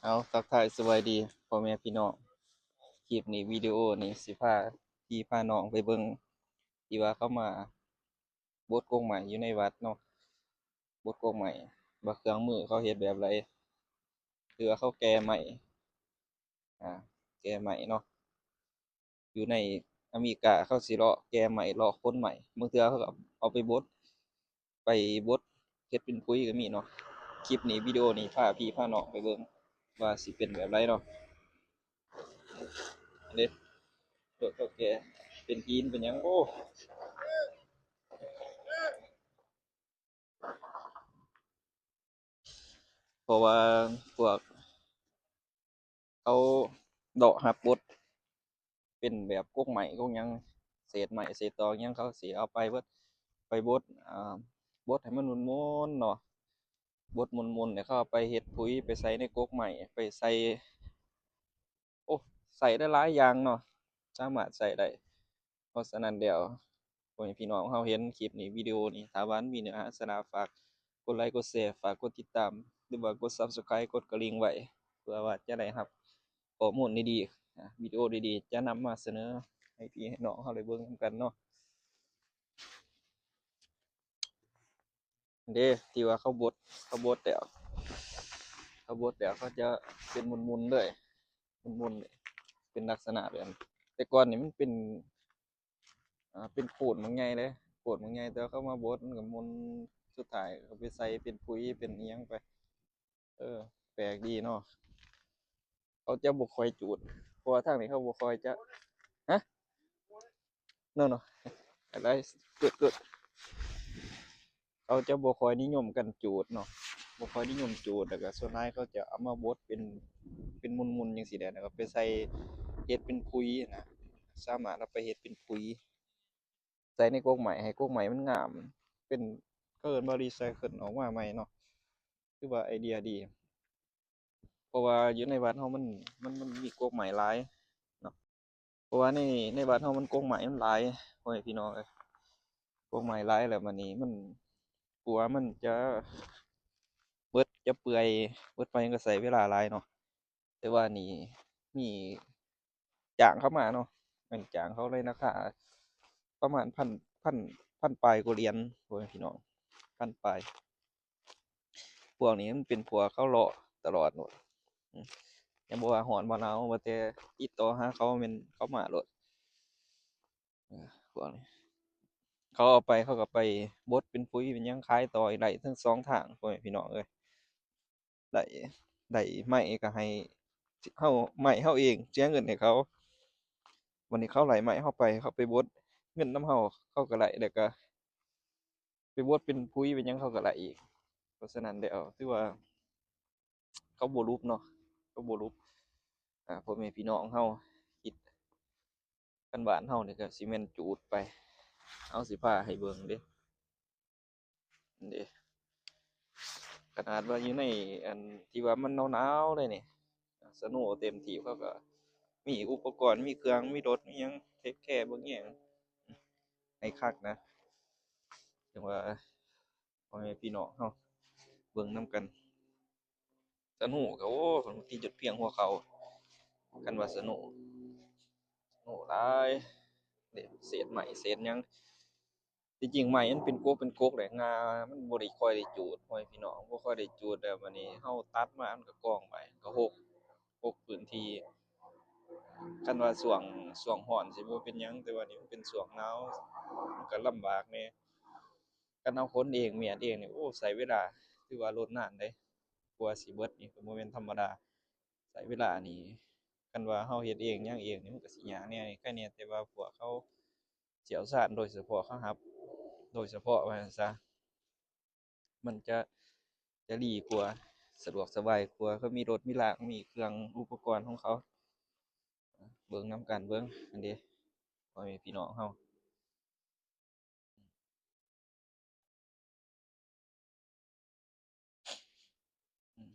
เอาทักทายสวัสดีพ่อแม่พี่น้องคลิปนี้วิดีโอนี้สิพาพี่พาน้องไปเบิ่งที่ว่าเขามาบดกงใหม่อยู่ในวัดเนาะบดกงใหม่ว่าเครื่องมือเขาเฮ็ดแบบไรคือว่าเขาแก้ใหม่แก้ใหม่เนาะอยู่ในอเมริกาเขาสิเลาะแก้ใหม่เลาะคนใหม่บางเทื่อเขาก็เอาไปบดไปบดเฮ็ดเป็นปุ๋ยก็มีเนาะคลิปนี้วิดีโอนี้พาพี่พาน้องไปเบิ่งว่าสิเป็นแบบไรเนาะเด้ตัวเขาแก่เป็นหินเป็นหยังโอ้ เพราะว่าพวกเขาเดาะหักบดเป็นแบบกกใหม่กกหยังเศษใหม่เศษตอหยังเขาสิเอาไปเบิดไปบดบดให้มันมุนๆเนาะบดมุนๆเนี่ยเขาเอาไปเฮ็ดปุ๋ยไปใส่ในกกใหม่ไปใส่โอ้ใส่ได้หลายอย่างเนาะสามารถใส่ได้เพราะฉะนั้นเดี๋ยวพ่อแม่พี่น้องเราเห็นคลิปนี้วิดีโอนี้ถ้าว่ามันมีเนื้อหาสาระฝากกดไลค์กดแชร์ฝากกดติดตามหรือว่ากด Subscribe กดกระดิ่งไว้เพื่อว่าจะได้รับข้อมูลดีๆวิดีโอดีๆจะนำมาเสนอให้พี่ให้น้องเราได้เบิ่งนำกันเนาะเด้ที่ว่าเขาบดแล้วเขาจะเป็นมุนๆเลยมุนๆเลยเป็นลักษณะแบบนั้นแต่ก่อนนี่มันเป็นเป็นโขดบางใหญ่เลยโขดบางใหญ่แต่ว่าเขามาบดมันก็มุนสุดท้ายเขาไปใส่เป็นปุ๋ยเป็นอิหยังไปแปลกดีเนาะเขาจะบ่ค่อยจูดเพราะว่าทางนี้เขาบ่ค่อยจะฮะเนาะอะไรเกิดเขาจะบ่ค่อยนิยมกันจูดเนาะบ่ค่อยนิยมจูดแล้วก็ส่วนนายเขาจะเอามาบดเป็นมุนๆจังซี่แหละแล้วก็ไปใส่เฮ็ดเป็นปุ๋ยนะสามารถเอาไปเฮ็ดเป็นปุ๋ยใส่ในกกใหม่ให้กกใหม่มันงามเป็นเขาเอิ้นว่ารีไซเคิลออกมาใหม่เนาะคือว่าไอเดียดีเพราะว่าอยู่ในบ้านเฮามันมีกกใหม่หลายเนาะเพราะว่าในบ้านเฮามันกกใหม่มันหลายพ่อแม่พี่น้องเอ้ยกกใหม่หลายแล้วบัดนี้มันกลัวมันจะเบิดจะเปื่อยเบิดไปมันก็ใช้เวลาหลายเนาะแต่ว่านี่มีจ้างเขามาเนาะแม่นจ้างเขาเลยราคาประมาณพันพันปลายกว่าเหรียญพ่อแม่พี่น้องพันปลายพวกนี้มันเป็นพวกเขาเลาะตลอดโลดอือยังบ่ว่าร้อนบ่หนาวว่าแต่ติดต่อหาเขาแม่นเขามาโลดพวกนี้เขาเอาไปเขาก็ไปบดเป็นปุ๋ยเป็นหยังขายต่ออีกได้ทั้งสองทางพ่อแม่พี่น้องเอ้ยได้ได้ไม้ก็ให้เฮาไม้เฮาเองเสียเงินให้เขาวันนี้เขาไล่ไม้เฮาไปเขาไปบดเงินนำเฮาเขาก็ได้แล้วก็ไปบดเป็นปุ๋ยเป็นหยังเขาก็ได้อีกเพราะฉะนั้นแล้วถือว่าเขาบ่รุบเนาะเขาบ่รุบพ่อแม่พี่น้องเฮาคิดกันบ้านเฮานี่ก็สิแม่นจูดไปเอาสิพาให้เบิ่งเด้เด้ขนาดว่าอยู่ในอันที่ว่ามันหนาวๆเลยนี่สโนว์เต็มที่เขาก็มีอุปกรณ์มีเครื่องมีรถมีหยังเทคแคร์เบิ่งแยงให้คักนะจังว่าพ่อแม่พี่น้องเฮาเบิ่งนำกันสนุกก็โอ้ที่จุดเพียงหัวเขาคันว่าสนุกหลายเด้เศษไม้เศษหยังที่จริงไม้มันเป็นกกแหละงามันบ่ได้ค่อยได้จูดพ่อแม่พี่น้องบ่ค่อยได้จูดแล้วบัดนี้เฮาตัดมามันก็กองไปก็หกพื้นที่คันว่าช่วงร้อนสิบ่เป็นหยังแต่ว่านี่มันเป็นช่วงหนาวมันก็ลำบากแหน่คันเราขนเองเมียดเองนี่โอ้ใช้เวลาถือว่าลดน้ำเดะกว่าสิเบิดนี่ก็บ่แม่นธรรมดาใช้เวลานี่คันว่าเราเฮ็ดเองหยังเองนี่มันก็สิยากแหน่ใครแหน่แต่ว่าพวกเขาเชี่ยวชาญโดยเฉพาะเขารับโดยเฉพาะว่าซั่นซะมันจะดีกว่าสะดวกสบายกว่าเขามีรถมีรางมีเครื่องอุปกรณ์ของเขาเบิ่งนำกันเบิ่งอันเดะพ่อแม่พี่น้องเราอืม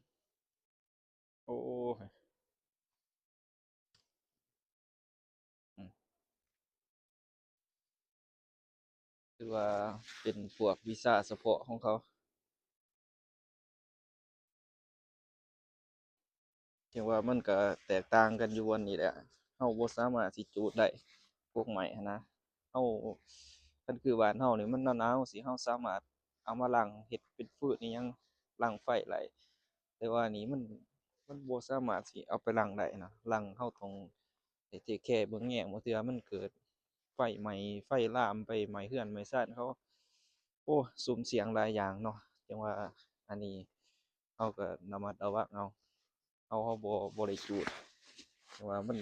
โอ้อืมถือว่าเป็นพวกวิชาเฉพาะของเขา เพียงว่ามันก็แตกต่างกันอยู่วันนี้แหละเฮาบ่สามารถสิจูดได้พวกใหม่หั้นนะเฮาคันคือบ้านเฮานี่มันหนาวๆสิเฮาสามารถเอามารั้งเฮ็ดเป็นฟืนอิหยังรั้งไฟได้แต่ว่านี่มันบ่สามารถสิเอาไปรั้งได้นะรั้งเฮาต้องได้เทกแคร์เบิ่งแยงบางเทื่อมันเกิดไฟไหม้ไฟลามไปไหม้เรือนไหม้ชานเขาโอ้สุ่มเสี่ยงหลายอย่างเนาะจังว่าอันนี้เฮาก็ระมัดระวังเอาเฮาบ่ได้จูดแต่ว่ามัน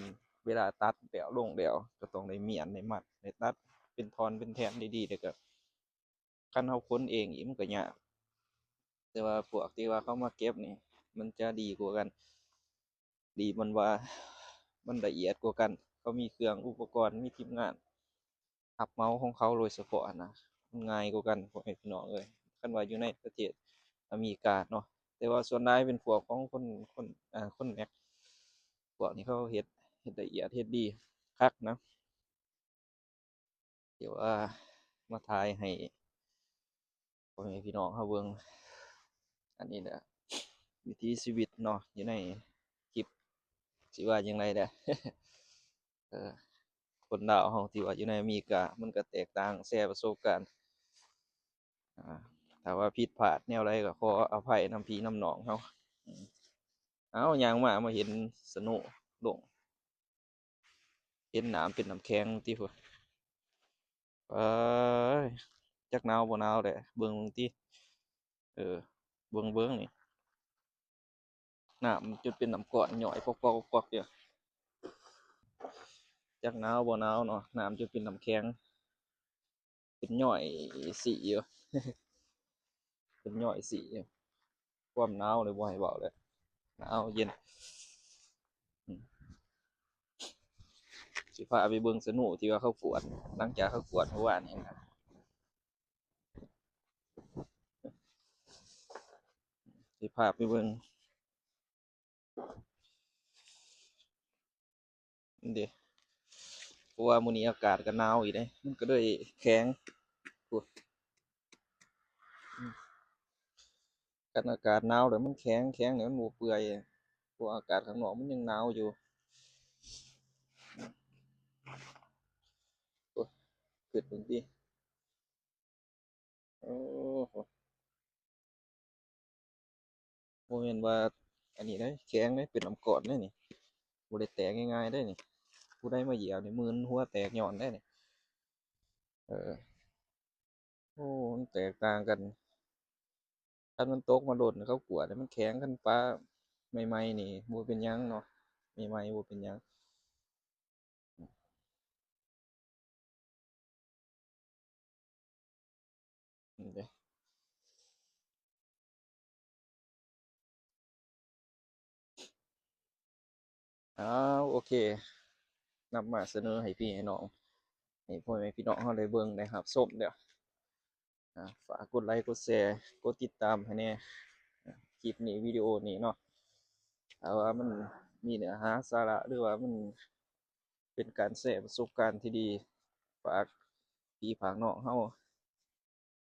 เวลาตัดแล้วลงแล้วก็ต้องได้เมียนได้มัดได้ตัดเป็นท่อนเป็นแท่นดีๆแล้วก็คันเฮาคนเองอีกมันก็ยากแต่ว่าพวกที่ว่าเขามาเก็บนี่มันจะดีกว่ากันดีมันว่ามันละเอียดกว่ากันเขามีเครื่องอุปกรณ์มีทีมงานรับเหมาของเขาโดยเฉพาะนะมันง่ายกว่ากันพ่อแม่พี่น้องเอ้ยคันว่าอยู่ในประเทศอเมริกาเนาะแต่ว่าส่วนใหญ่เป็นพวกของคนคนแม็กพวกนี้เขาเฮ็ดละเอียดเฮ็ดดีคักนะเดี๋ยวว่ามาทายให้พ่อแม่พี่น้องเขาเบิ่งอันนี้แหละวิถีชีวิตเนาะอยู่ในคลิปสิว่าจั่งใดเด้อ เออคนลาวเราที่ว่าอยู่ในอเมริกามันก็แตกต่างแชร์ประสบการณ์อ่าถ้าว่าผิดพลาดแนวใดก็ขออภัยนำพี่นำน้องเราอืมเอาย่างมาเห็นสนุลงเห็นน้ำเป็นน้ำแข็งติพุ่นเอ้ยจักหนาวบ่หนาวแหละเบิ่งติเออเบิ่งนี่น้ำจนเป็นน้ำก้อนย่อยปอกๆๆๆอยู่จักหนาวบ่หนาวเนาะน้ำจนเป็นน้ำแข็งเป็นย่อยสิอยู่เป็นย่อยสิอยู่ความหนาวเลยบ่ให้เว้าเลยหนาวเย็นอืมสิพาไปเบิ่งสนุที่ว่าเขากวดหลังจากเขากวดเมื่อวานนี้นะสิพาไปเบิ่งนี่เด้เพราะว่ามื้อนี้อากาศก็หนาวอีกเด้มันก็เลยแข็งพูดอืมคันอากาศหนาวแล้วมันแข็งนี่มันบ่เปื่อยเพราะว่าอากาศข้างนอกมันยังหนาวอยู่โอ้คิดเบิ่งติโอ้โฮบ่แม่นว่าอันนี้เด้แข็งเด้เป็นน้ำก้อนเด้นี่บ่ได้แตกง่ายๆเด้นี่ผู้ใดมาเหยียบนี่มึนหัวแตกย้อนเด้นี่เออโอ้มันแตกต่างกันคันมันตกมาโดนเขากวดนี่มันแข็งคันปลาใหม่ๆนี่บ่เป็นหยังเนาะใหม่ๆบ่เป็นหยังนี่เด้อ้าวโอเคนำมาเสนอให้พี่ให้น้องให้พ่อแม่พี่น้องเราได้เบิ่งได้รับชมเด้อฝากกดไลค์กดแชร์กดติดตามให้แหน่คลิปนี้วิดีโอนี้เนาะถ้าว่ามันมีเนื้อหาสาระหรือว่ามันเป็นการแชร์ประสบการณ์ที่ดีฝากพี่ฝากน้องเรา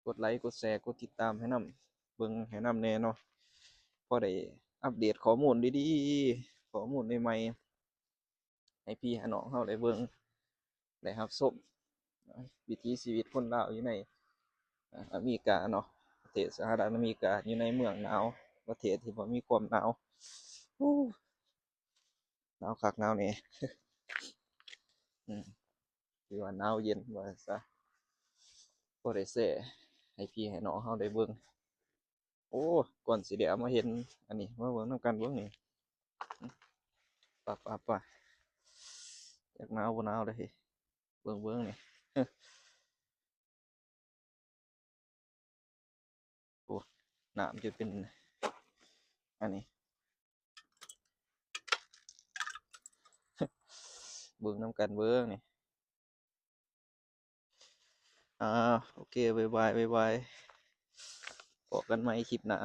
กดไลค์กดแชร์กดติดตามให้นำเบิ่งให้นำแหน่เนาะพอได้อัปเดตข้อมูลดีๆข้อมูลใหม่ๆให้พี่ให้น้องเราได้เบิ่งได้รับชมวิถีชีวิตคนลาวอยู่ใน อเมริกาเนาะประเทศสหรัฐอเมริกาอยู่ในเมืองหนาวประเทศที่บ่มีความหนาวอู้หนาวคักหนาวแหน่อืมถือว่าหนาวเย็นว่าซะบ่ได้แซ่ให้พี่ให้น้องเราได้เบิ่งโอ้ก่อนสิได้เอามาเห็นอันนี้มาเบิ่งนำกันเบิ่งนี่ป่าจักหนาวบ่หนาวเด้อเฮ้เบิ่งนี่โอ้น้ำจะเป็นอันนี้เบิ่งนำกันเบิ่งนี่อ่าโอเคบ๊ายบายพบกันใหม่คลิปหน้า